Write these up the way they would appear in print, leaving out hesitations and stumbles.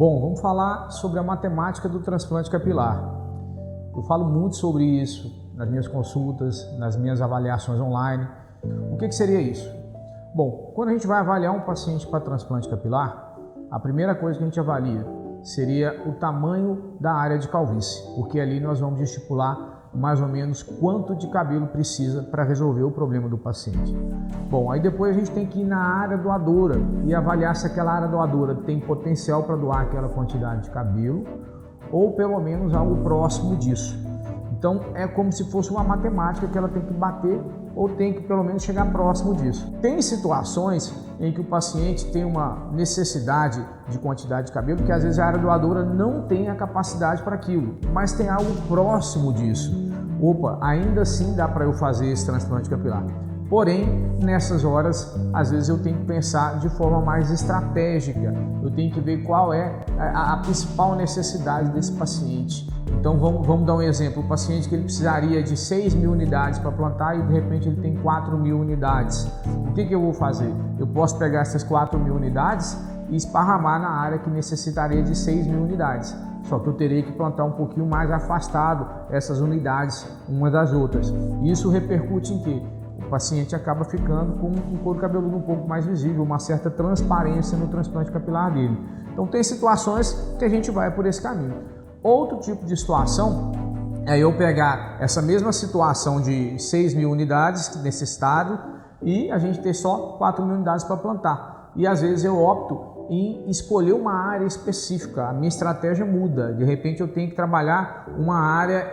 Bom, vamos falar sobre a matemática do transplante capilar. Eu falo muito sobre isso nas minhas consultas, nas minhas avaliações online. O que seria isso? Bom, quando a gente vai avaliar um paciente para transplante capilar, a primeira coisa que a gente avalia seria o tamanho da área de calvície, porque ali nós vamos estipular mais ou menos quanto de cabelo precisa para resolver o problema do paciente. Bom, aí depois a gente tem que ir na área doadora e avaliar se aquela área doadora tem potencial para doar aquela quantidade de cabelo ou pelo menos algo próximo disso. Então é como se fosse uma matemática que ela tem que bater ou tem que pelo menos chegar próximo disso. Tem situações em que o paciente tem uma necessidade de quantidade de cabelo que às vezes a área doadora não tem a capacidade para aquilo, mas tem algo próximo disso. Opa, ainda assim dá para eu fazer esse transplante capilar. Porém, nessas horas, às vezes eu tenho que pensar de forma mais estratégica. Eu tenho que ver qual é a principal necessidade desse paciente. Então vamos dar um exemplo, o paciente que ele precisaria de 6.000 unidades para plantar e de repente ele tem 4.000 unidades. O que eu vou fazer? Eu posso pegar essas 4.000 unidades e esparramar na área que necessitaria de 6.000 unidades. Só que eu terei que plantar um pouquinho mais afastado essas unidades umas das outras. Isso repercute em quê? O paciente acaba ficando com um couro cabeludo um pouco mais visível, uma certa transparência no transplante capilar dele. Então tem situações que a gente vai por esse caminho. Outro tipo de situação é eu pegar essa mesma situação de 6.000 unidades necessitado e a gente ter só 4.000 unidades para plantar. E às vezes eu opto em escolher uma área específica, a minha estratégia muda. De repente eu tenho que trabalhar uma área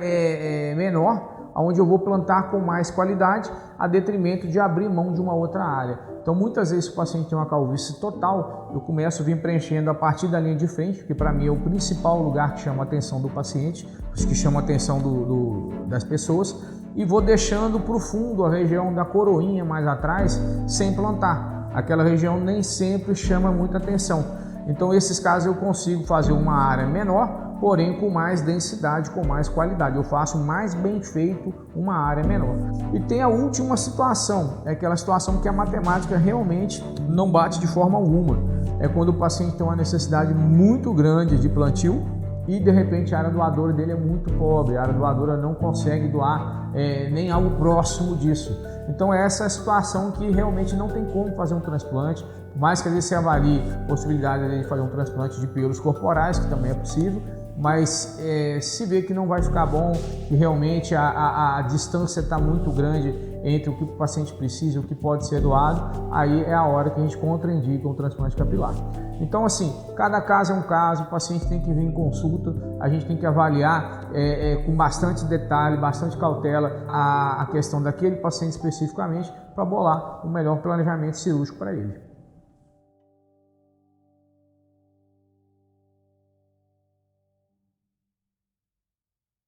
menor, onde eu vou plantar com mais qualidade, a detrimento de abrir mão de uma outra área. Então muitas vezes o paciente tem uma calvície total, eu começo a vir preenchendo a partir da linha de frente, que para mim é o principal lugar que chama a atenção do paciente, que chama a atenção das pessoas, e vou deixando para o fundo a região da coroinha mais atrás, sem plantar. Aquela região nem sempre chama muita atenção. Então nesses casos eu consigo fazer uma área menor, porém com mais densidade, com mais qualidade. Eu faço mais bem feito uma área menor. E tem a última situação, é aquela situação que a matemática realmente não bate de forma alguma. É quando o paciente tem uma necessidade muito grande de plantio e de repente a área doadora dele é muito pobre, a área doadora não consegue doar nem algo próximo disso. Então essa é a situação que realmente não tem como fazer um transplante, mais que às vezes você avalie a possibilidade de fazer um transplante de pelos corporais, que também é possível, mas se vê que não vai ficar bom, que realmente a distância está muito grande entre o que o paciente precisa e o que pode ser doado, aí é a hora que a gente contraindica um transplante capilar. Então assim, cada caso é um caso, o paciente tem que vir em consulta, a gente tem que avaliar com bastante detalhe, bastante cautela a questão daquele paciente especificamente para bolar o melhor planejamento cirúrgico para ele.